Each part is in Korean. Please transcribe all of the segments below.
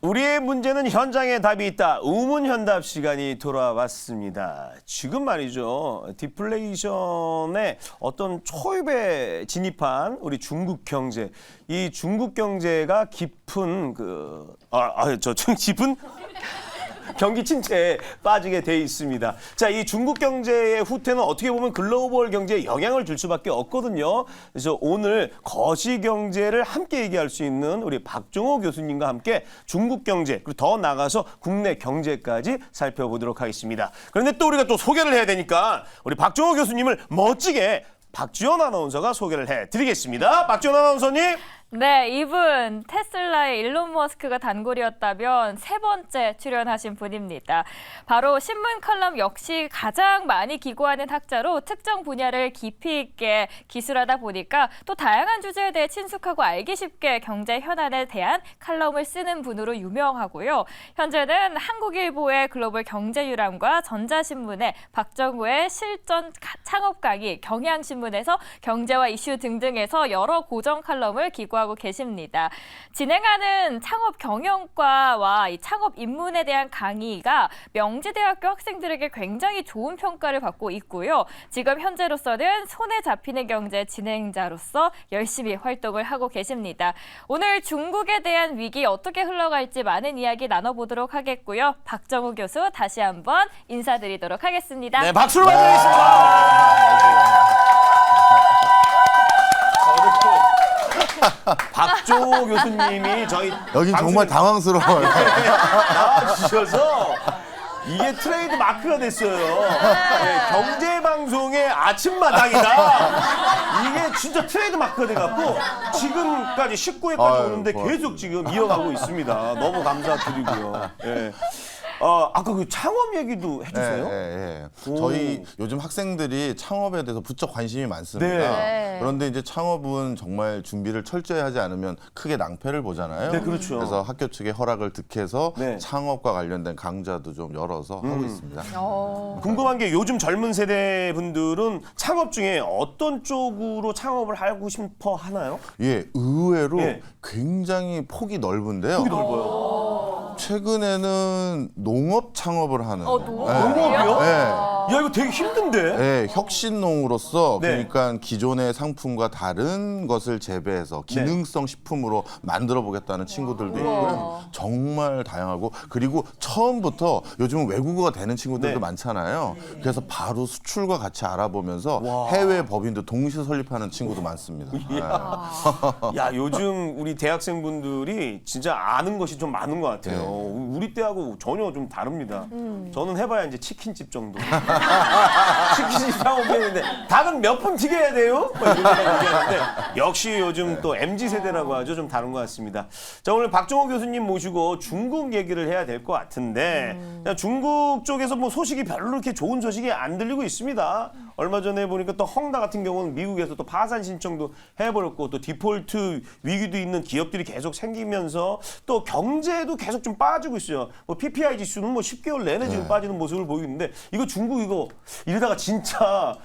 우리의 문제는 현장에 답이 있다. 우문현답 시간이 돌아왔습니다. 지금 말이죠. 디플레이션의 어떤 초입에 진입한 우리 중국 경제. 이 중국 경제가 깊은 깊은 경기 침체에 빠지게 돼 있습니다. 자, 이 중국 경제의 후퇴는 어떻게 보면 글로벌 경제에 영향을 줄 수밖에 없거든요. 그래서 오늘 거시 경제를 함께 얘기할 수 있는 우리 박종호 교수님과 함께 중국 경제 그리고 더 나가서 국내 경제까지 살펴보도록 하겠습니다. 그런데 또 우리가 또 소개를 해야 되니까 우리 박종호 교수님을 멋지게 박지원 아나운서가 소개를 해드리겠습니다. 박지원 아나운서님. 네, 이분 테슬라의 일론 머스크가 단골이었다면 세 번째 출연하신 분입니다. 바로 신문 칼럼 역시 가장 많이 기고하는 학자로 특정 분야를 깊이 있게 기술하다 보니까 또 다양한 주제에 대해 친숙하고 알기 쉽게 경제 현안에 대한 칼럼을 쓰는 분으로 유명하고요. 현재는 한국일보의 글로벌 경제유람과 전자신문의 박정우의 실전 창업 강의, 경향신문에서 경제와 이슈 등등에서 여러 고정 칼럼을 기고하고 계십니다. 진행하는 창업 경영과와 이 창업 입문에 대한 강의가 명지대학교 학생들에게 굉장히 좋은 평가를 받고 있고요. 지금 현재로서는 손에 잡히는 경제 진행자로서 열심히 활동을 하고 계십니다. 오늘 중국에 대한 위기 어떻게 흘러갈지 많은 이야기 나눠보도록 하겠고요. 박정우 교수 다시 한번 인사드리도록 하겠습니다. 네, 박수로 맞이하겠습니다. 박종호 교수님이 저희 여긴 정말 당황스러워요. 나와주셔서 이게 트레이드 마크가 됐어요. 네, 경제 방송의 아침마당이다. 이게 진짜 트레이드 마크가 돼갖고 지금까지 19회까지 오는데 계속 지금 이어가고 있습니다. 너무 감사드리고요. 네. 아까 그 창업 얘기도 해주세요. 네. 저희 요즘 학생들이 창업에 대해서 부쩍 관심이 많습니다. 네. 그런데 이제 창업은 정말 준비를 철저히 하지 않으면 크게 낭패를 보잖아요. 네, 그렇죠. 그래서 학교 측의 허락을 득해서 네. 창업과 관련된 강좌도 좀 열어서 하고 있습니다. 궁금한 게 요즘 젊은 세대 분들은 창업 중에 어떤 쪽으로 창업을 하고 싶어 하나요? 예, 의외로 예. 굉장히 폭이 넓은데요. 폭이 넓어요. 최근에는 농업 창업을 하는. 농업이요? 네. 야, 이거 되게 힘든데? 네, 혁신농으로서 네. 그러니까 기존의 상품과 다른 것을 재배해서 기능성 식품으로 만들어 보겠다는 친구들도 있고요. 정말 다양하고 그리고 처음부터 요즘은 외국어가 되는 친구들도 네. 많잖아요. 그래서 바로 수출과 같이 알아보면서 해외 법인도 동시에 설립하는 친구도 많습니다. 야, 요즘 우리 대학생분들이 진짜 아는 것이 좀 많은 것 같아요. 우리 때하고 전혀 좀 다릅니다. 저는 해봐야 이제 치킨집 정도. 치킨집 창업했는데 닭은 몇 분 튀겨야 돼요? 뭐 이런 생각 얘기하는데 역시 요즘 또 MZ세대라고 하죠. 좀 다른 것 같습니다. 자, 오늘 박종호 교수님 모시고 중국 얘기를 해야 될 것 같은데 중국 쪽에서 뭐 소식이 별로 이렇게 좋은 소식이 안 들리고 있습니다. 얼마 전에 보니까 또 헝다 같은 경우는 미국에서 또 파산 신청도 해버렸고 또 디폴트 위기도 있는 기업들이 계속 생기면서 또 경제도 계속 좀 빠지고 있어요. 뭐 PPI 지수는 뭐 10개월 내내 지금 빠지는 모습을 보이고 있는데 이거 중국 이거 이러다가 진짜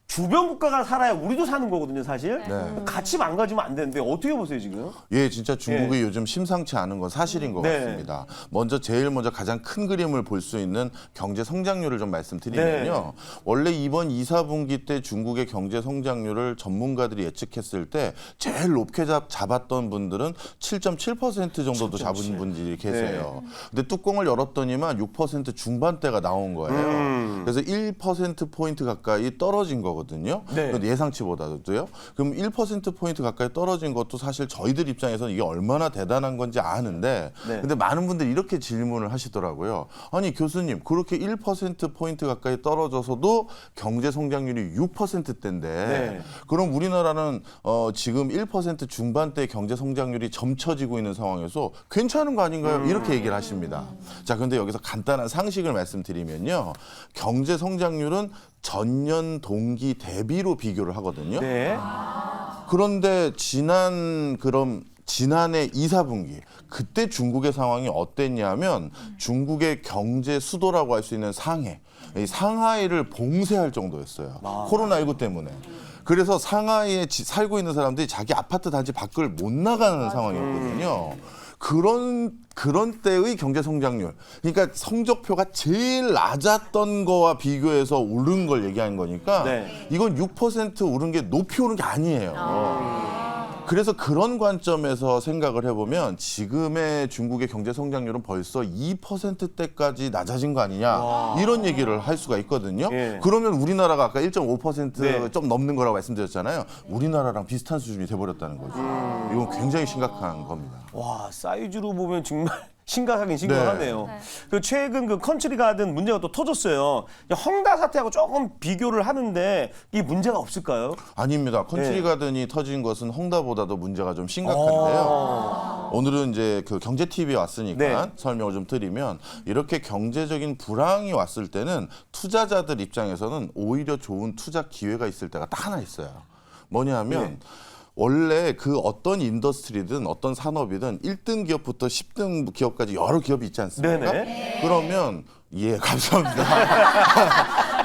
주변 국가가 살아야 우리도 사는 거거든요, 사실. 같이 망가지면 안 되는데 어떻게 보세요, 지금? 예, 진짜 중국이 요즘 심상치 않은 건 사실인 것 같습니다. 제일 먼저 가장 큰 그림을 볼 수 있는 경제 성장률을 좀 말씀드리면요. 원래 이번 2, 4분기 때 중국의 경제 성장률을 전문가들이 예측했을 때 제일 높게 잡았던 분들은 7.7% 정도도 잡은 분들이 계세요. 근데 뚜껑을 열었더니만 6% 중반대가 나온 거예요. 그래서 1%포인트 가까이 떨어진 거거든요. 예상치보다도요. 그럼 1%포인트 가까이 떨어진 것도 사실 저희들 입장에서는 이게 얼마나 대단한 건지 아는데 근데 많은 분들이 이렇게 질문을 하시더라고요. 아니 교수님 그렇게 1%포인트 가까이 떨어져서도 경제 성장률이 6%대인데 그럼 우리나라는 지금 1% 중반대 경제 성장률이 점쳐지고 있는 상황에서 괜찮은 거 아닌가요? 이렇게 얘기를 하십니다. 자, 근데 여기서 간단한 상식을 말씀드리면요. 경제 성장률은 전년 동기 대비로 비교를 하거든요. 그런데 지난해 2, 4분기 그때 중국의 상황이 어땠냐면 중국의 경제 수도라고 할 수 있는 상해, 이 상하이를 봉쇄할 정도였어요. 코로나19 때문에. 그래서 상하이에 살고 있는 사람들이 자기 아파트 단지 밖을 못 나가는 상황이었거든요. 그런 때의 경제 성장률. 그러니까 성적표가 제일 낮았던 거와 비교해서 오른 걸 얘기하는 거니까 네. 이건 6% 오른 게 높이 오른 게 아니에요. 그래서 그런 관점에서 생각을 해보면 지금의 중국의 경제 성장률은 벌써 2%대까지 낮아진 거 아니냐 이런 얘기를 할 수가 있거든요. 예. 그러면 우리나라가 아까 1.5% 네. 좀 넘는 거라고 말씀드렸잖아요. 우리나라랑 비슷한 수준이 돼버렸다는 거죠. 이건 굉장히 심각한 겁니다. 와, 사이즈로 보면 정말 심각하긴 심각하네요. 네. 그 최근 그 컨트리 가든 문제가 또 터졌어요. 헝다 사태하고 조금 비교를 하는데 이 문제가 없을까요? 아닙니다. 컨트리 네. 가든이 터진 것은 헝다보다도 문제가 좀 심각한데요. 오늘은 이제 그 경제 TV에 왔으니까 네. 설명을 좀 드리면 이렇게 경제적인 불황이 왔을 때는 투자자들 입장에서는 오히려 좋은 투자 기회가 있을 때가 딱 하나 있어요. 뭐냐면 네. 원래 그 어떤 인더스트리든 어떤 산업이든 1등 기업부터 10등 기업까지 여러 기업이 있지 않습니까? 네네. 그러면 예, 감사합니다.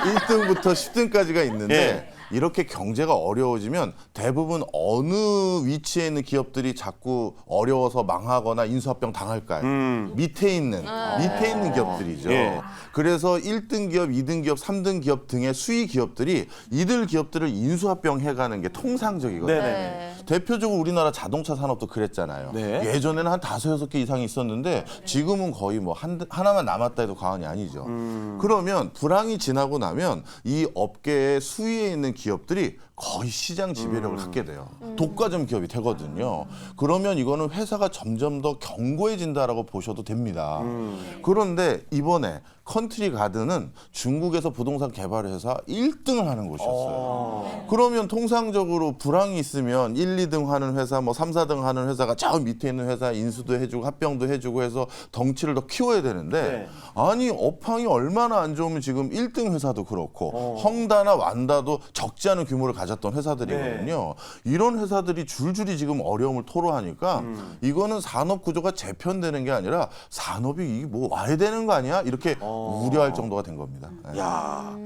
1등부터 10등까지가 있는데 예. 이렇게 경제가 어려워지면 대부분 어느 위치에 있는 기업들이 자꾸 어려워서 망하거나 인수합병 당할까요? 밑에 있는 기업들이죠. 예. 그래서 1등 기업, 2등 기업, 3등 기업 등의 수위 기업들이 이들 기업들을 인수합병 해가는 게 통상적이거든요. 네네. 대표적으로 우리나라 자동차 산업도 그랬잖아요. 네. 예전에는 한 5, 6개 이상이 있었는데 지금은 거의 뭐 하나만 남았다 해도 과언이 아니죠. 그러면 불황이 지나고 나면 이 업계의 수위에 있는 기업들이 거의 시장 지배력을 갖게 돼요. 독과점 기업이 되거든요. 그러면 이거는 회사가 점점 더 견고해진다라고 보셔도 됩니다. 그런데 이번에 컨트리 가든은 중국에서 부동산 개발 회사 1등을 하는 곳이었어요. 그러면 통상적으로 불황이 있으면 1, 2등 하는 회사, 뭐 3, 4등 하는 회사가 저 밑에 있는 회사 인수도 해주고 합병도 해주고 해서 덩치를 더 키워야 되는데 네. 아니 업황이 얼마나 안 좋으면 지금 1등 회사도 그렇고 헝다나 완다도 적지 않은 규모를 가졌던 회사들이거든요. 이런 회사들이 줄줄이 지금 어려움을 토로하니까 이거는 산업 구조가 재편되는 게 아니라 산업이 이게 뭐 와야 되는 거 아니야? 이렇게 우려할 정도가 된 겁니다. 네. 야,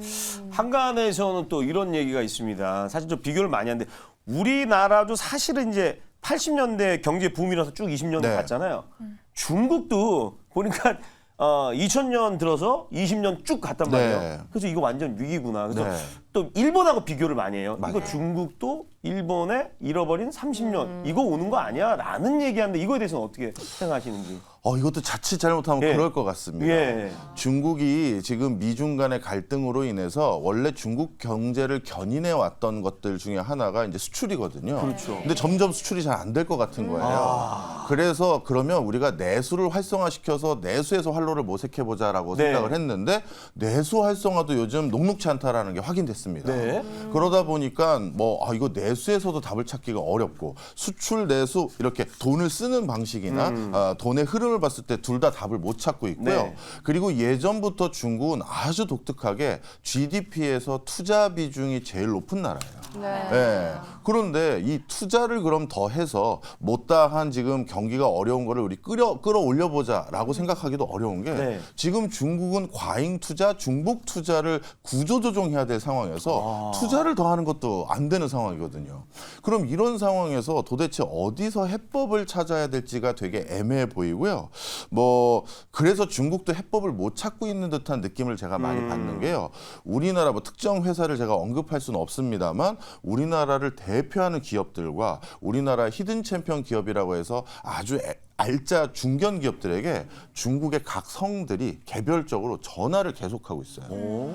한간에서는 또 이런 얘기가 있습니다. 사실 좀 비교를 많이 하는데 우리나라도 사실은 이제 80년대 경제 붐이라서 쭉 20년 네. 갔잖아요. 중국도 보니까 2000년 들어서 20년 쭉 갔단 말이에요. 네. 그래서 이거 완전 위기구나. 그래서 네. 또 일본하고 비교를 많이 해요. 맞아요. 이거 중국도 일본에 잃어버린 30년 이거 오는 거 아니야? 라는 얘기하는데 이거에 대해서는 어떻게 생각하시는지. 이것도 자칫 잘못하면 예. 그럴 것 같습니다. 예. 중국이 지금 미중 간의 갈등으로 인해서 원래 중국 경제를 견인해 왔던 것들 중에 하나가 이제 수출이거든요. 그렇죠. 근데 점점 수출이 잘 안 될 것 같은 거예요. 그래서 그러면 우리가 내수를 활성화시켜서 내수에서 활로를 모색해 보자라고 네. 생각을 했는데 내수 활성화도 요즘 녹록치 않다라는 게 확인됐습니다. 네. 그러다 보니까 이거 내수에서도 답을 찾기가 어렵고 수출 내수 이렇게 돈을 쓰는 방식이나 돈의 흐름을 봤을 때 둘 다 답을 못 찾고 있고요. 네. 그리고 예전부터 중국은 아주 독특하게 GDP에서 투자 비중이 제일 높은 나라예요. 네. 그런데 이 투자를 그럼 더 해서 못다한 지금 경기가 어려운 거를 우리 끌어올려 보자라고 생각하기도 어려운 게 네. 지금 중국은 과잉 투자, 중복 투자를 구조 조정해야 될 상황에서 투자를 더 하는 것도 안 되는 상황이거든요. 그럼 이런 상황에서 도대체 어디서 해법을 찾아야 될지가 되게 애매해 보이고요. 그래서 중국도 해법을 못 찾고 있는 듯한 느낌을 제가 많이 받는 게요. 우리나라 특정 회사를 제가 언급할 수는 없습니다만 우리나라를 대표하는 기업들과 우리나라 히든 챔피언 기업이라고 해서 아주 알짜 중견 기업들에게 중국의 각 성들이 개별적으로 전화를 계속하고 있어요.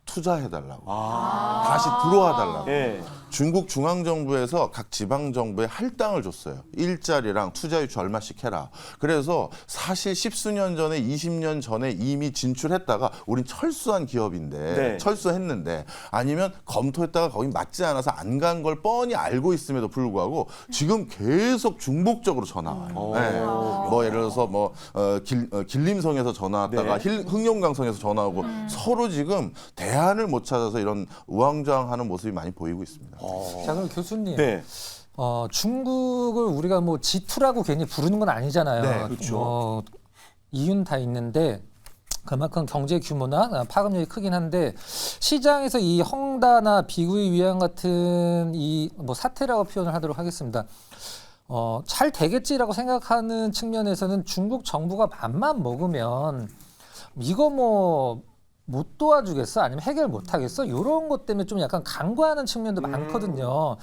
투자해달라고. 다시 들어와달라고. 예. 중국 중앙정부에서 각 지방정부에 할당을 줬어요. 일자리랑 투자 유치 얼마씩 해라. 그래서 사실 10수년 전에 20년 전에 이미 진출했다가 우린 철수한 기업인데 네. 철수했는데 아니면 검토했다가 거기 맞지 않아서 안 간 걸 뻔히 알고 있음에도 불구하고 지금 계속 중복적으로 전화 와요. 네. 예를 들어서 길림성에서 전화 왔다가 네. 흑룡강성에서 전화 오고 서로 지금 대안을 못 찾아서 이런 우왕좌왕하는 모습이 많이 보이고 있습니다. 자, 그럼 교수님. 네. 중국을 우리가 G2라고 괜히 부르는 건 아니잖아요. 네, 그렇죠. 이유는 다 있는데 그만큼 경제 규모나 파급력이 크긴 한데 시장에서 이 헝다나 비구이 위안 같은 이 사태라고 표현을 하도록 하겠습니다. 잘 되겠지라고 생각하는 측면에서는 중국 정부가 맘만 먹으면 이거 뭐 못 도와주겠어? 아니면 해결 못 하겠어? 이런 것 때문에 좀 약간 간과하는 측면도 많거든요.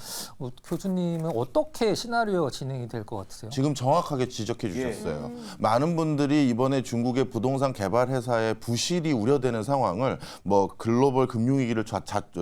교수님은 어떻게 시나리오가 진행이 될 것 같으세요? 지금 정확하게 지적해 주셨어요. 많은 분들이 이번에 중국의 부동산 개발 회사의 부실이 우려되는 상황을 뭐 글로벌 금융위기를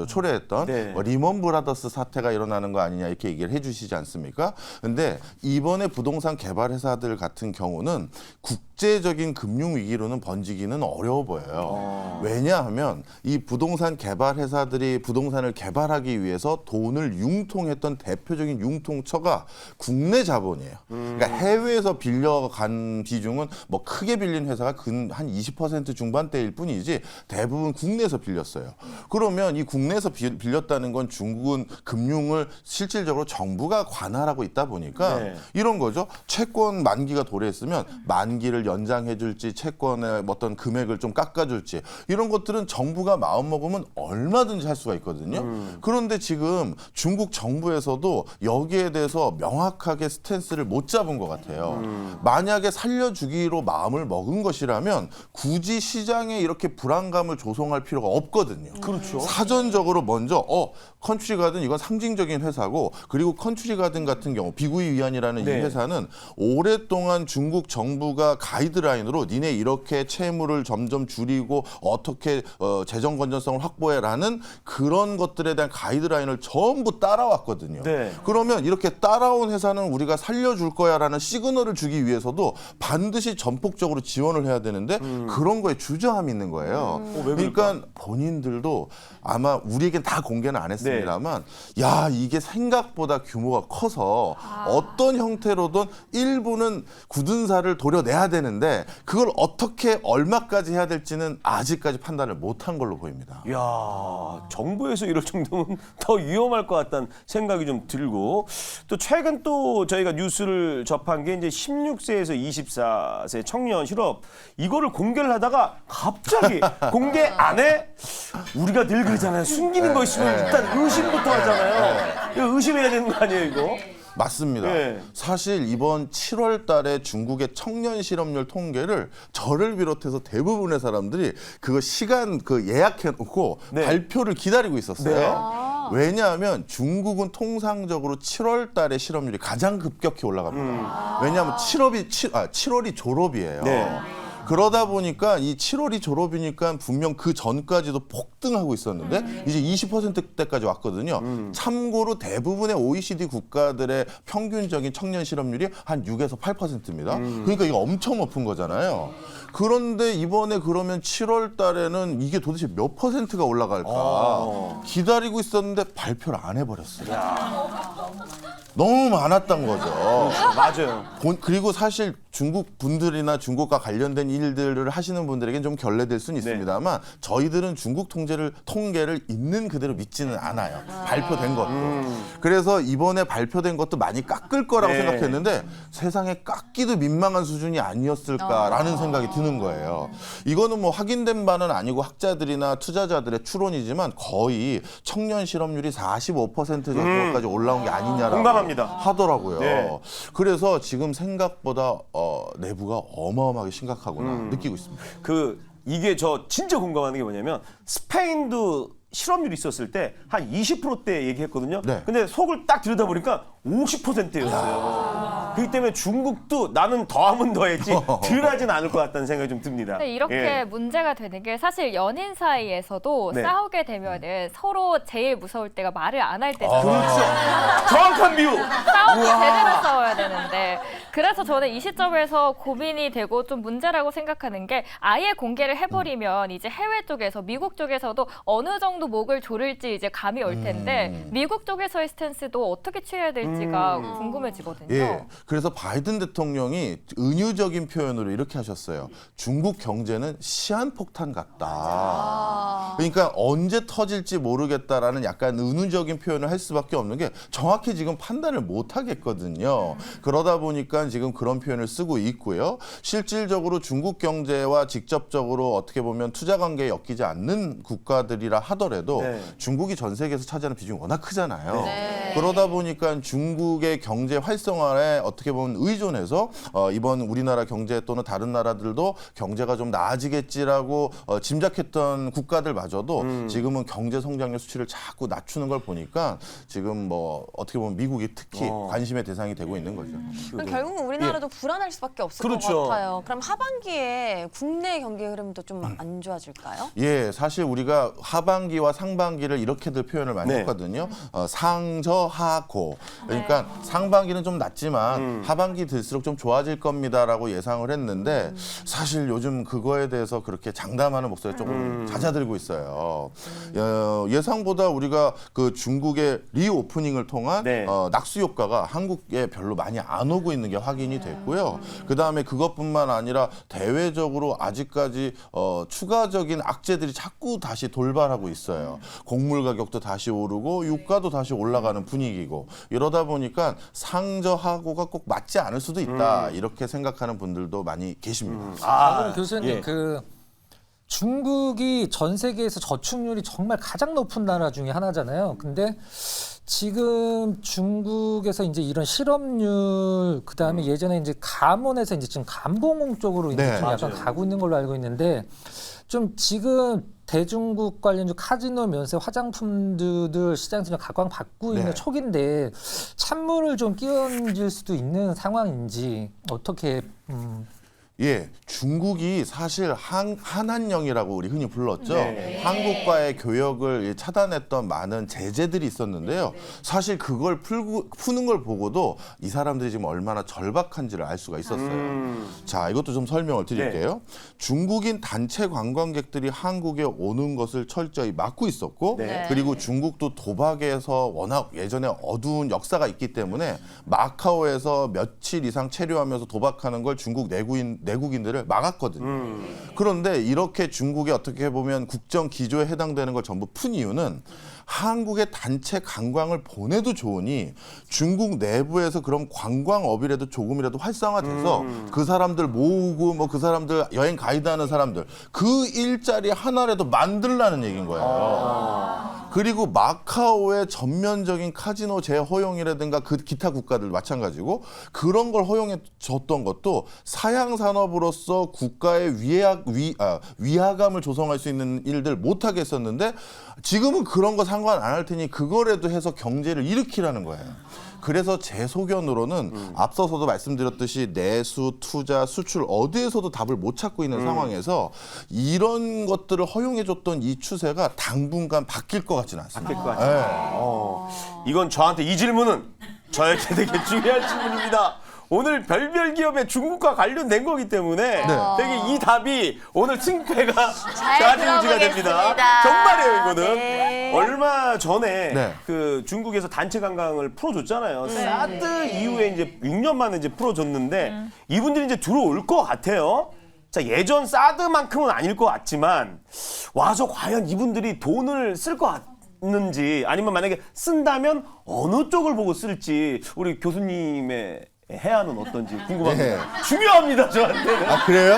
초래했던 네. 뭐 리먼 브라더스 사태가 일어나는 거 아니냐 이렇게 얘기를 해주시지 않습니까? 근데 이번에 부동산 개발 회사들 같은 경우는 국제적인 금융 위기로는 번지기는 어려워 보여요. 왜냐하면 이 부동산 개발 회사들이 부동산을 개발하기 위해서 돈을 융통했던 대표적인 융통처가 국내 자본이에요. 그러니까 해외에서 빌려간 비중은 뭐 크게 빌린 회사가 한 20% 중반대일 뿐이지 대부분 국내에서 빌렸어요. 그러면 이 국내에서 빌렸다는 건 중국은 금융을 실질적으로 정부가 관할하고 있다 보니까 네. 이런 거죠. 채권 만기가 도래했으면 만기를 연장해 줄지 채권의 어떤 금액을 좀 깎아줄지 이런 것들은 정부가 마음먹으면 얼마든지 할 수가 있거든요. 그런데 지금 중국 정부에서도 여기에 대해서 명확하게 스탠스를 못 잡은 것 같아요. 만약에 살려주기로 마음을 먹은 것이라면 굳이 시장에 이렇게 불안감을 조성할 필요가 없거든요. 그렇죠. 사전적으로 먼저 컨트리 가든 이건 상징적인 회사고 그리고 컨트리 가든 같은 경우 비구이 위안이라는 네. 이 회사는 오랫동안 중국 정부가 가이드라인으로 니네 이렇게 채무를 점점 줄이고 어떻게 재정 건전성을 확보해라는 그런 것들에 대한 가이드라인을 전부 따라왔거든요. 네. 그러면 이렇게 따라온 회사는 우리가 살려줄 거야라는 시그널을 주기 위해서도 반드시 전폭적으로 지원을 해야 되는데 그런 거에 주저함이 있는 거예요. 왜 그러니까 본인들도 아마 우리에겐 다 공개는 안 했습니다만 야 이게 생각보다 규모가 커서 어떤 형태로든 일부는 굳은 살을 도려내야 되는데 그걸 어떻게 얼마까지 해야 될지는 아직까지 판단을 못한 걸로 보입니다. 이야, 정부에서 이럴 정도면 더 위험할 것 같다는 생각이 좀 들고 또 최근 또 저희가 뉴스를 접한 게 이제 16세에서 24세 청년 실업 이거를 공개를 하다가 갑자기 공개 안 해? 우리가 늘 그러잖아요. 숨기는 거 있으면 일단 의심부터 하잖아요. 이거 의심해야 되는 거 아니에요, 이거? 맞습니다. 네. 사실 이번 7월 달에 중국의 청년 실업률 통계를 저를 비롯해서 대부분의 사람들이 그거 시간 예약해 놓고 네. 발표를 기다리고 있었어요. 네. 왜냐하면 중국은 통상적으로 7월 달에 실업률이 가장 급격히 올라갑니다. 왜냐하면 7월이 졸업이에요. 네. 그러다 보니까 이 7월이 졸업이니까 분명 그 전까지도 폭등하고 있었는데 이제 20%대까지 왔거든요. 참고로 대부분의 OECD 국가들의 평균적인 청년 실업률이 한 6에서 8%입니다. 그러니까 이거 엄청 높은 거잖아요. 그런데 이번에 그러면 7월 달에는 이게 도대체 몇 %가 올라갈까 기다리고 있었는데 발표를 안 해버렸어요. 너무 많았던 거죠. 맞아요. 그리고 사실 중국 분들이나 중국과 관련된 일들을 하시는 분들에게는 좀 결례될 수는 있습니다만 저희들은 중국 통계를 있는 그대로 믿지는 않아요. 발표된 것도. 그래서 이번에 발표된 것도 많이 깎을 거라고 네. 생각했는데 세상에 깎기도 민망한 수준이 아니었을까라는 생각이 드는 거예요. 이거는 뭐 확인된 바는 아니고 학자들이나 투자자들의 추론이지만 거의 청년 실업률이 45% 정도까지 올라온 게 아니냐라고 공감합니다. 하더라고요. 네. 그래서 지금 생각보다 내부가 어마어마하게 심각하구나 느끼고 있습니다. 이게 저 진짜 공감하는 게 뭐냐면 스페인도 실업률이 있었을 때 한 20%대 얘기했거든요. 네. 근데 속을 딱 들여다보니까 50%였어요. 그렇기 때문에 중국도 나는 더하면 더했지 덜 하진 않을 것 같다는 생각이 좀 듭니다. 근데 이렇게 예. 문제가 되는 게 사실 연인 사이에서도 네. 싸우게 되면은 서로 제일 무서울 때가 말을 안 할 때잖아요. 그렇죠. 정확한 비유. 싸움이 제대로 싸워야 되는데 그래서 저는 이 시점에서 고민이 되고 좀 문제라고 생각하는 게 아예 공개를 해버리면 이제 해외 쪽에서 미국 쪽에서도 어느 정도 목을 조를지 이제 감이 올 텐데 미국 쪽에서의 스탠스도 어떻게 취해야 될지가 궁금해지거든요. 예. 그래서 바이든 대통령이 은유적인 표현으로 이렇게 하셨어요. 중국 경제는 시한폭탄 같다. 그러니까 언제 터질지 모르겠다라는 약간 은유적인 표현을 할 수밖에 없는 게 정확히 지금 판단을 못 하겠거든요. 그러다 보니까 보니까 지금 그런 표현을 쓰고 있고요. 실질적으로 중국 경제와 직접적으로 어떻게 보면 투자 관계에 엮이지 않는 국가들이라 하더라도 네. 중국이 전 세계에서 차지하는 비중이 워낙 크잖아요. 네. 그러다 보니까 중국의 경제 활성화에 어떻게 보면 의존해서 이번 우리나라 경제 또는 다른 나라들도 경제가 좀 나아지겠지라고 짐작했던 국가들마저도 지금은 경제 성장률 수치를 자꾸 낮추는 걸 보니까 지금 뭐 어떻게 보면 미국이 특히 관심의 대상이 되고 있는 거죠. 그럼 결국은 우리나라도 불안할 수밖에 없을 그렇죠. 것 같아요. 그럼 하반기에 국내 경기 흐름도 좀 안 좋아질까요? 예, 사실 우리가 하반기와 상반기를 이렇게들 표현을 많이 네. 했거든요. 상저하고. 그러니까 상반기는 좀 낮지만 하반기 들수록 좀 좋아질 겁니다라고 예상을 했는데 사실 요즘 그거에 대해서 그렇게 장담하는 목소리가 조금 잦아들고 있어요. 예상보다 우리가 그 중국의 리오프닝을 통한 네. 낙수 효과가 한국에 별로 많이 안 오고 있는 게 확인이 됐고요. 그다음에 그것뿐만 아니라 대외적으로 아직까지 추가적인 악재들이 자꾸 다시 돌발하고 있어요. 곡물 가격도 다시 오르고 유가도 다시 올라가는 분위기고 이러다 보니까 상저하고가 꼭 맞지 않을 수도 있다 이렇게 생각하는 분들도 많이 계십니다. 그럼 교수님 예. 그 중국이 전 세계에서 저축률이 정말 가장 높은 나라 중에 하나잖아요. 근데 지금 중국에서 이제 이런 실업률 그다음에 예전에 이제 가문에서 이제 지금 감봉 쪽으로 이제 네, 좀 약간 가고 있는 걸로 알고 있는데 좀 지금 대중국 관련주 카지노 면세 화장품들 시장에서 좀 각광받고 있는 네. 초기인데 찬물을 좀 끼얹을 수도 있는 상황인지 어떻게 예, 중국이 사실 한한령이라고 우리 흔히 불렀죠. 네. 한국과의 교역을 차단했던 많은 제재들이 있었는데요. 사실 그걸 푸는 걸 보고도 이 사람들이 지금 얼마나 절박한지를 알 수가 있었어요. 자, 이것도 좀 설명을 드릴게요. 중국인 단체 관광객들이 한국에 오는 것을 철저히 막고 있었고 네. 그리고 중국도 도박에서 워낙 예전에 어두운 역사가 있기 때문에 마카오에서 며칠 이상 체류하면서 도박하는 걸 중국 내국인들을 막았거든요. 그런데 이렇게 중국이 어떻게 보면 국정 기조에 해당되는 걸 전부 푼 이유는 한국의 단체 관광을 보내도 좋으니 중국 내부에서 그런 관광업이라도 조금이라도 활성화돼서 그 사람들 모으고 뭐 그 사람들 여행 가이드하는 사람들 그 일자리 하나라도 만들라는 얘기인 거예요. 그리고 마카오의 전면적인 카지노 재허용이라든가 그 기타 국가들 마찬가지고 그런 걸 허용해 줬던 것도 사양 산업으로서 국가의 위화감을 조성할 수 있는 일들 못 하게 했었는데 지금은 그런 거 상관 안 할 테니 그거라도 해서 경제를 일으키라는 거예요. 그래서 제 소견으로는 앞서서도 말씀드렸듯이 내수, 투자, 수출 어디에서도 답을 못 찾고 있는 상황에서 이런 것들을 허용해줬던 이 추세가 당분간 바뀔 것 같지는 않습니다. 바뀔 것 같아요. 이건 저한테 이 질문은 저에게 되게 중요한 질문입니다. 오늘 별별 기업의 중국과 관련된 거기 때문에 되게 이 답이 오늘 승패가 좌지우지가 됩니다. 들어보겠습니다. 정말이에요, 이거는. 네. 얼마 전에 네. 그 중국에서 단체 관광을 풀어줬잖아요. 사드 이후에 이제 6년 만에 이제 풀어줬는데 이분들이 이제 들어올 것 같아요. 자, 예전 사드만큼은 아닐 것 같지만 와서 과연 이분들이 돈을 쓸 것 같는지 아니면 만약에 쓴다면 어느 쪽을 보고 쓸지 우리 교수님의 해안은 어떤지 궁금합니다. 네. 중요합니다, 저한테는. 아 그래요?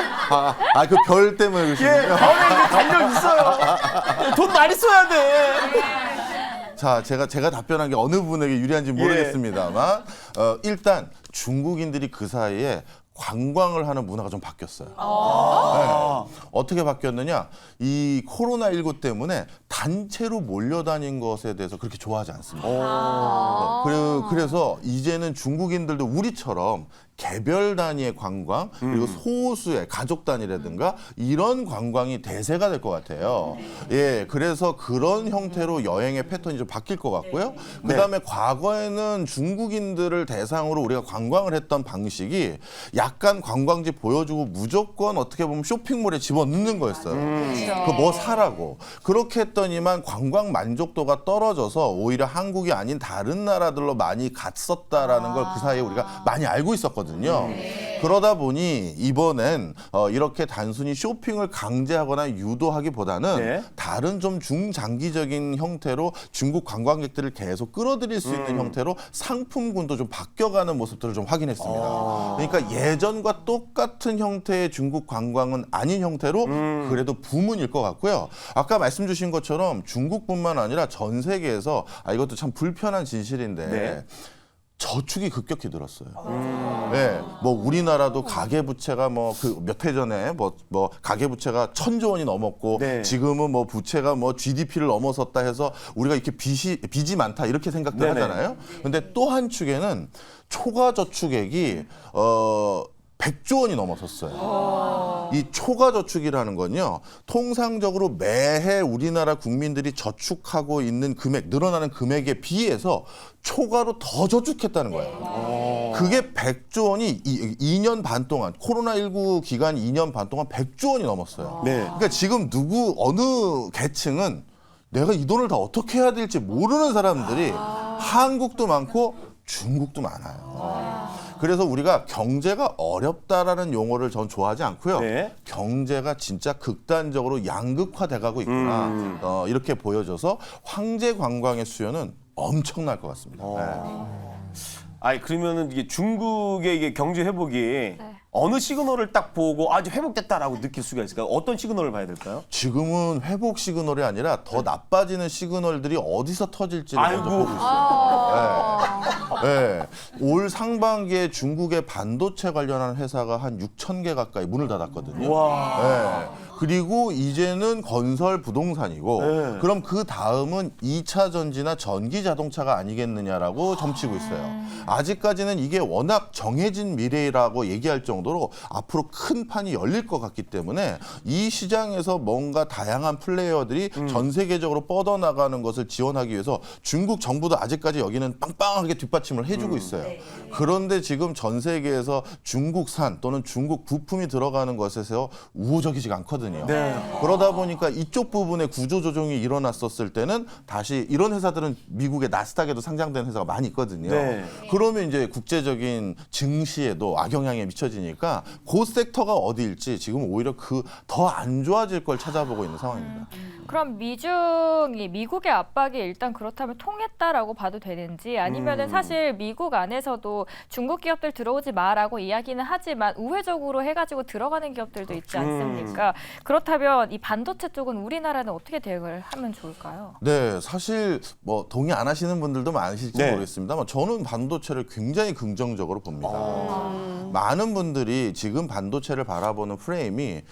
그 별 때문에 예, 그러시군요. 별에 이제 달려 있어요. 돈 많이 써야 돼. 자, 제가 답변한 게 어느 분에게 유리한지 모르겠습니다만 일단 중국인들이 그 사이에 관광을 하는 문화가 좀 바뀌었어요. 네. 어떻게 바뀌었느냐? 이 코로나19 때문에 단체로 몰려다닌 것에 대해서 그렇게 좋아하지 않습니다. 그래서 이제는 중국인들도 우리처럼 개별 단위의 관광 그리고 소수의 가족 단위라든가 이런 관광이 대세가 될 것 같아요. 예, 그래서 그런 형태로 여행의 패턴이 좀 바뀔 것 같고요. 그다음에 과거에는 중국인들을 대상으로 우리가 관광을 했던 방식이 약간 관광지 보여주고 무조건 어떻게 보면 쇼핑몰에 집어넣는 거였어요. 그 뭐 사라고. 그렇게 했더니만 관광 만족도가 떨어져서 오히려 한국이 아닌 다른 나라들로 많이 갔었다라는 걸 그 사이에 우리가 많이 알고 있었거든요. 그러다 보니 이번엔 이렇게 단순히 쇼핑을 강제하거나 유도하기보다는 네. 다른 좀 중장기적인 형태로 중국 관광객들을 계속 끌어들일 수 있는 형태로 상품군도 좀 바뀌어가는 모습들을 좀 확인했습니다. 그러니까 예전과 똑같은 형태의 중국 관광은 아닌 형태로 그래도 부문일 것 같고요. 아까 말씀 주신 것처럼 중국뿐만 아니라 전 세계에서 이것도 참 불편한 진실인데 네. 저축이 급격히 늘었어요. 네, 뭐 우리나라도 가계 부채가 뭐 그 몇 해 전에 뭐 가계 부채가 1,000조 원이 넘었고 네. 지금은 뭐 부채가 뭐 GDP를 넘어섰다 해서 우리가 이렇게 빚이 많다 이렇게 생각들 네네. 하잖아요. 근데 또 한 축에는 초과 저축액이 100조 원이 넘어섰어요. 이 초과 저축이라는 건요. 통상적으로 매해 우리나라 국민들이 저축하고 있는 금액, 늘어나는 금액에 비해서 초과로 더 저축했다는 거예요. 그게 100조 원이 2년 반 동안, 코로나19 기간 2년 반 동안 100조 원이 넘었어요. 네. 그러니까 지금 어느 계층은 내가 이 돈을 다 어떻게 해야 될지 모르는 사람들이 한국도 많고 중국도 많아요. 그래서 우리가 경제가 어렵다라는 용어를 전 좋아하지 않고요. 네. 경제가 진짜 극단적으로 양극화돼가고 있구나. 이렇게 보여져서 황제 관광의 수요는 엄청날 것 같습니다. 네. 그러면은 이게 중국의 이게 경제 회복이 어느 시그널을 딱 보고 이제 회복됐다라고 느낄 수가 있을까요? 어떤 시그널을 봐야 될까요? 지금은 회복 시그널이 아니라 더 나빠지는 시그널들이 어디서 터질지를 먼저 아이고. 보고 있어요. 네. 올 상반기에 중국의 반도체 관련한 회사가 한 6,000개 가까이 문을 닫았거든요. 와. 네. 그리고 이제는 건설 부동산이고 네. 그럼 그 다음은 2차 전지나 전기 자동차가 아니겠느냐라고 점치고 있어요. 아직까지는 이게 워낙 정해진 미래라고 얘기할 정도로 앞으로 큰 판이 열릴 것 같기 때문에 이 시장에서 뭔가 다양한 플레이어들이 전 세계적으로 뻗어나가는 것을 지원하기 위해서 중국 정부도 아직까지 여기는 빵빵하게 뒷받침을 해주고 있어요. 그런데 지금 전 세계에서 중국산 또는 중국 부품이 들어가는 것에서 우호적이지가 않거든요. 그러다 보니까 이쪽 부분에 구조조정이 일어났었을 때는 다시 이런 회사들은 미국의 나스닥에도 상장된 회사가 많이 있거든요. 네. 그러면 이제 국제적인 증시에도 악영향이 미쳐지니까 그 섹터가 어디일지 지금 오히려 더 안 좋아질 걸 찾아보고 있는 상황입니다. 그럼 미중이 미국의 압박이 일단 그렇다면 통했다라고 봐도 되는지 아니면은 사실 미국 안에서도 중국 기업들 들어오지 마라고 이야기는 하지만 우회적으로 해가지고 들어가는 기업들도 있지 않습니까? 그렇다면 이 반도체 쪽은 우리나라는 어떻게 대응을 하면 좋을까요? 네, 사실 뭐 동의 안 하시는 분들도 많으실지 네. 모르겠습니다만 저는 반도체를 굉장히 긍정적으로 봅니다. 많은 분들이 지금 반도체를 바라보는 프레임이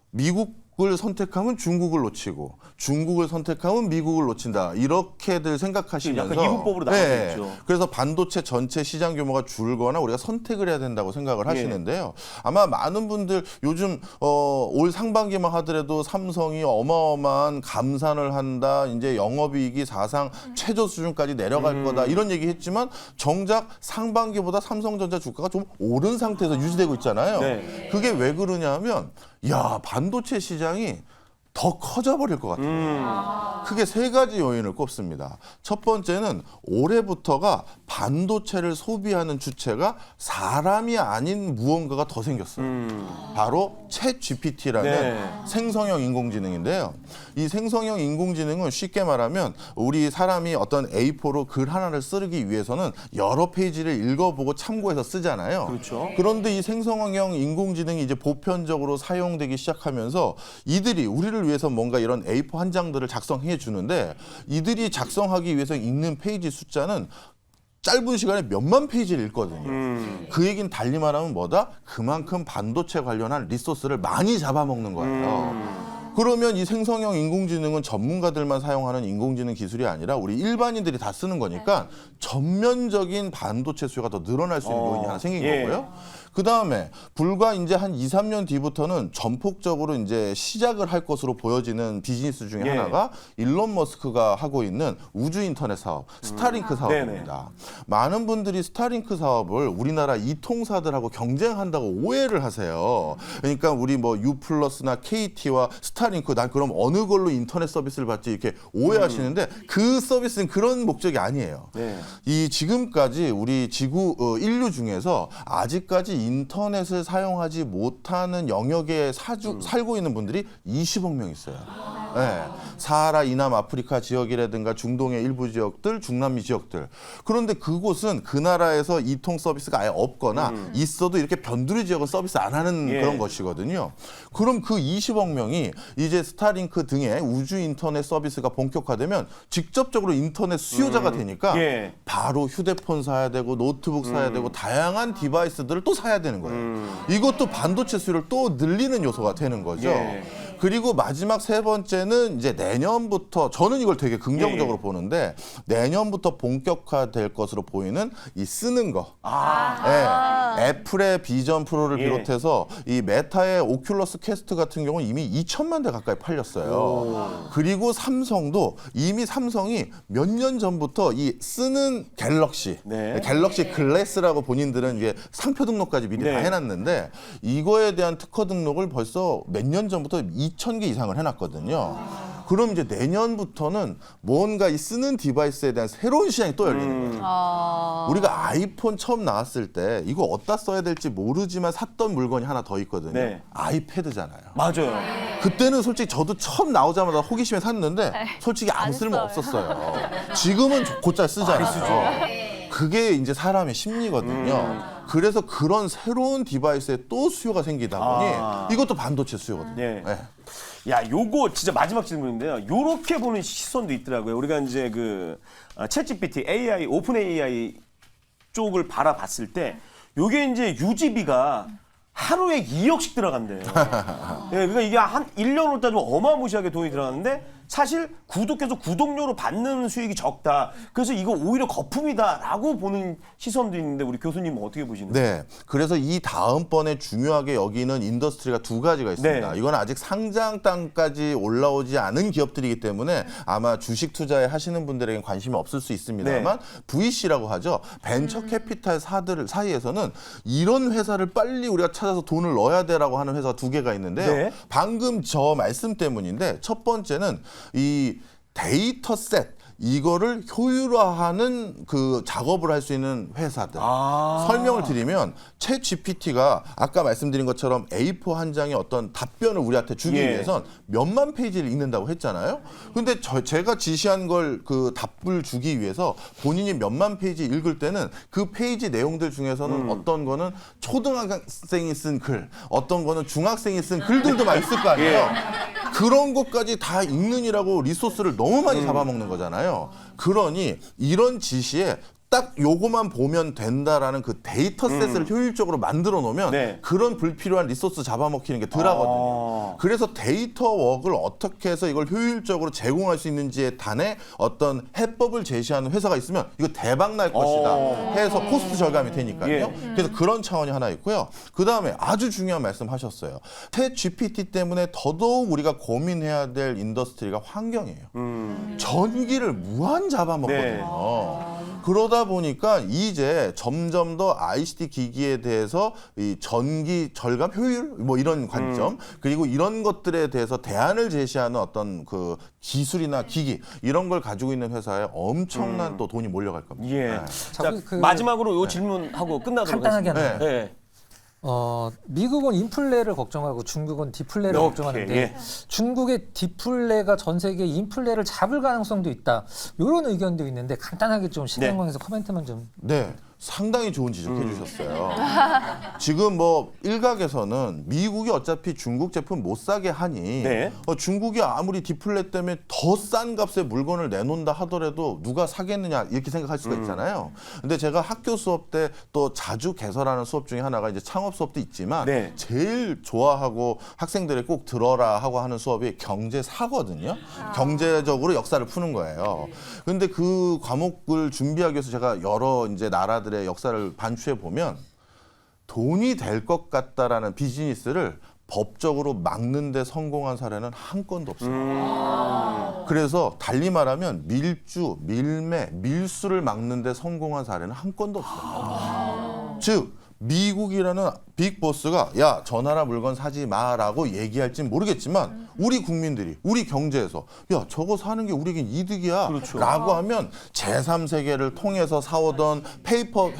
미국을 선택하면 중국을 놓치고 중국을 선택하면 미국을 놓친다 이렇게들 생각하시면서 약간 이분법으로 나가고 있죠. 그래서 반도체 전체 시장 규모가 줄거나 우리가 선택을 해야 된다고 생각을 하시는데요. 아마 많은 분들 요즘 올 상반기만 하더라도 삼성이 어마어마한 감산을 한다. 이제 영업이익이 사상 최저 수준까지 내려갈 거다. 이런 얘기했지만 정작 상반기보다 삼성전자 주가가 좀 오른 상태에서 유지되고 있잖아요. 네. 그게 왜 그러냐 하면 반도체 시장이 더 커져버릴 것 같아요. 크게 세 가지 요인을 꼽습니다. 첫 번째는 올해부터가 반도체를 소비하는 주체가 사람이 아닌 무언가가 더 생겼어요. 바로 챗 GPT라는 네. 생성형 인공지능인데요. 이 생성형 인공지능은 쉽게 말하면 우리 사람이 어떤 A4로 글 하나를 쓰기 위해서는 여러 페이지를 읽어보고 참고해서 쓰잖아요. 그렇죠. 그런데 이 생성형 인공지능이 이제 보편적으로 사용되기 시작하면서 이들이 우리를 위해서 뭔가 이런 A4 한 장들을 작성해 주는데 이들이 작성하기 위해서 읽는 페이지 숫자는 짧은 시간에 몇만 페이지를 읽거든요. 그 얘기는 달리 말하면 뭐다? 그만큼 반도체 관련한 리소스를 많이 잡아먹는 거예요. 그러면 이 생성형 인공지능은 전문가들만 사용하는 인공지능 기술이 아니라 우리 일반인들이 다 쓰는 거니까 전면적인 반도체 수요가 더 늘어날 수 있는 요인이 하나 생긴 거고요. 그다음에 불과 이제 한 2, 3년 뒤부터는 전폭적으로 이제 시작을 할 것으로 보여지는 비즈니스 중에 하나가 일론 머스크가 하고 있는 우주 인터넷 사업, 스타링크 사업입니다. 많은 분들이 스타링크 사업을 우리나라 이통사들하고 경쟁한다고 오해를 하세요. 그러니까 우리 뭐 U+나 KT와 스타링크, 난 그럼 어느 걸로 인터넷 서비스를 받지 이렇게 오해하시는데 그 서비스는 그런 목적이 아니에요. 네. 이 지금까지 우리 지구 인류 중에서 아직까지 인터넷을 사용하지 못하는 영역에 살고 있는 분들이 20억 명 있어요. 네. 사하라 이남 아프리카 지역이라든가 중동의 일부 지역들, 중남미 지역들. 그런데 그곳은 그 나라에서 이통 서비스가 아예 없거나 있어도 이렇게 변두리 지역은 서비스 안 하는 예. 그런 것이거든요. 그럼 그 20억 명이 이제 스타링크 등의 우주 인터넷 서비스가 본격화되면 직접적으로 인터넷 수요자가 되니까 예. 바로 휴대폰 사야 되고 노트북 사야 되고 다양한 디바이스들을 또 사야 되는 거예요. 이것도 반도체 수요를 또 늘리는 요소가 되는 거죠. 예. 그리고 마지막 세 번째는 이제 내년부터 저는 이걸 되게 긍정적으로 보는데 내년부터 본격화될 것으로 보이는 이 쓰는 거. 예. 애플의 비전 프로를 예. 비롯해서 이 메타의 오큘러스 퀘스트 같은 경우는 이미 2천만 대 가까이 팔렸어요. 그리고 삼성도 이미 삼성이 몇 년 전부터 이 쓰는 갤럭시, 네. 갤럭시 글래스라고 본인들은 이게 상표 등록까지 미리 네. 다 해놨는데 이거에 대한 특허 등록을 벌써 몇 년 전부터 2,000개 이상을 해놨거든요. 그럼 이제 내년부터는 뭔가 이 쓰는 디바이스에 대한 새로운 시장이 또 열리는 거예요. 우리가 아이폰 처음 나왔을 때 이거 어디다 써야 될지 모르지만 샀던 물건이 하나 더 있거든요. 네. 아이패드잖아요. 맞아요. 그때는 솔직히 저도 처음 나오자마자 호기심에 샀는데 솔직히 아무 쓸모 없었어요. 지금은 곧잘 쓰잖아요. 그게 이제 사람의 심리거든요. 그래서 그런 새로운 디바이스에 또 수요가 생기다 보니 이것도 반도체 수요거든요. 네. 네. 야, 요거 진짜 마지막 질문인데요. 요렇게 보는 시선도 있더라고요. 우리가 이제 그 챗GPT, AI, 오픈 AI 쪽을 바라봤을 때 요게 이제 유지비가 하루에 2억씩 들어간대요. 예, 그러니까 이게 한 1년으로 따지면 어마무시하게 돈이 들어가는데 사실 구독해서 구독료로 받는 수익이 적다. 그래서 이거 오히려 거품이다라고 보는 시선도 있는데 우리 교수님은 어떻게 보시나요? 네. 그래서 이 다음번에 중요하게 여기는 인더스트리가 두 가지가 있습니다. 네. 이건 아직 상장 땅까지 올라오지 않은 기업들이기 때문에 아마 주식 투자에 하시는 분들에겐 관심이 없을 수 있습니다만 VC라고 하죠. 벤처 캐피탈 사들 사이에서는 이런 회사를 빨리 우리가 찾아서 돈을 넣어야 되라고 하는 회사가 두 개가 있는데요. 네. 방금 저 말씀 때문인데 첫 번째는 이 데이터셋 이거를 효율화하는 그 작업을 할 수 있는 회사들. 설명을 드리면 챗 GPT가 아까 말씀드린 것처럼 A4 한 장의 어떤 답변을 우리한테 주기 예. 위해선 몇만 페이지를 읽는다고 했잖아요. 근데 제가 지시한 걸 그 답을 주기 위해서 본인이 몇만 페이지 읽을 때는 그 페이지 내용들 중에서는 어떤 거는 초등학생이 쓴 글, 어떤 거는 중학생이 쓴 글들도 막 있을 거 아니에요. 그런 것까지 다 읽느니라고 리소스를 너무 많이 잡아먹는 거잖아요. 그러니 이런 지시에 딱 요거만 보면 된다라는 그 데이터셋을 효율적으로 만들어 놓으면 네. 그런 불필요한 리소스 잡아먹히는 게 덜하거든요. 그래서 데이터 웍을 어떻게 해서 이걸 효율적으로 제공할 수 있는지에 단에 어떤 해법을 제시하는 회사가 있으면 이거 대박 날 것이다 해서 코스트 절감이 되니까요. 예. 그래서 그런 차원이 하나 있고요. 그다음에 아주 중요한 말씀 하셨어요. 챗 GPT 때문에 더더욱 우리가 고민해야 될 인더스트리가 환경이에요. 전기를 무한 잡아먹거든요. 그러다 보니까 이제 점점 더 ICT 기기에 대해서 이 전기 절감 효율 뭐 이런 관점 그리고 이런 것들에 대해서 대안을 제시하는 어떤 그 기술이나 기기 이런 걸 가지고 있는 회사에 엄청난 또 돈이 몰려갈 겁니다. 예. 네. 자, 마지막으로 요 질문하고 끝나도록 간단하게 하겠습니다. 하나. 네. 미국은 인플레를 걱정하고 중국은 디플레를 오케이, 걱정하는데 예. 중국의 디플레가 전 세계 인플레를 잡을 가능성도 있다. 이런 의견도 있는데 간단하게 좀 시간관에서 코멘트만 좀. 네. 상당히 좋은 지적해 주셨어요. 지금 뭐 일각에서는 미국이 어차피 중국 제품 못 사게 하니 네. 중국이 아무리 디플레 때문에 더 싼 값에 물건을 내놓는다 하더라도 누가 사겠느냐 이렇게 생각할 수가 있잖아요. 근데 제가 학교 수업 때 또 자주 개설하는 수업 중에 하나가 이제 창업 수업도 있지만 네. 제일 좋아하고 학생들이 꼭 들어라 하고 하는 수업이 경제사거든요. 경제적으로 역사를 푸는 거예요. 근데 그 과목을 준비하기 위해서 제가 여러 이제 나라들의 역사를 반추해 보면 돈이 될 것 같다라는 비즈니스를 법적으로 막는 데 성공한 사례는 한 건도 없어요. 그래서 달리 말하면 밀주, 밀매, 밀수를 막는 데 성공한 사례는 한 건도 없어요. 즉 미국이라는 빅보스가 야, 저 나라 물건 사지 마라고 얘기할진 모르겠지만 우리 국민들이 우리 경제에서 야, 저거 사는 게 우리에겐 이득이야 라고 하면 제3세계를 통해서 사오던 페이퍼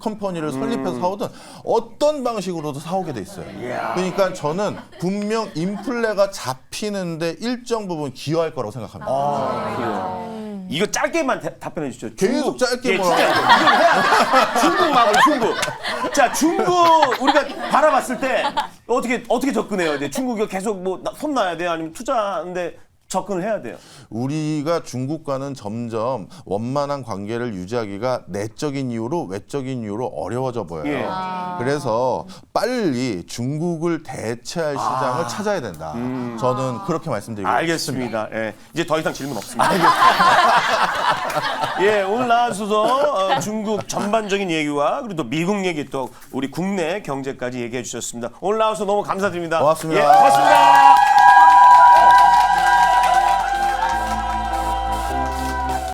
컴퍼니를 설립해서 사오던 어떤 방식으로도 사오게 돼 있어요. 그러니까 저는 분명 인플레가 잡히는데 일정 부분 기여할 거라고 생각합니다. 그래요. 이거 짧게만 답변해 주시죠. 계속 짧게 진짜 이거 해야 돼. 중국 마블 중국. 자, 중국 우리가 바라봤을 때 어떻게 접근해요? 이제 중국이 계속 뭐 손 놔야 돼요? 아니면 투자하는데 접근을 해야 돼요? 우리가 중국과는 점점 원만한 관계를 유지하기가 내적인 이유로 외적인 이유로 어려워져 보여요. 예. 그래서 빨리 중국을 대체할 시장을 찾아야 된다. 저는 그렇게 말씀드리고 싶습니다. 알겠습니다. 예. 이제 더 이상 질문 없습니다. 예, 오늘 나와주셔서 중국 전반적인 얘기와 그리고 또 미국 얘기 또 우리 국내 경제까지 얘기해 주셨습니다. 오늘 나와서 너무 감사드립니다. 고맙습니다. 예, 고맙습니다.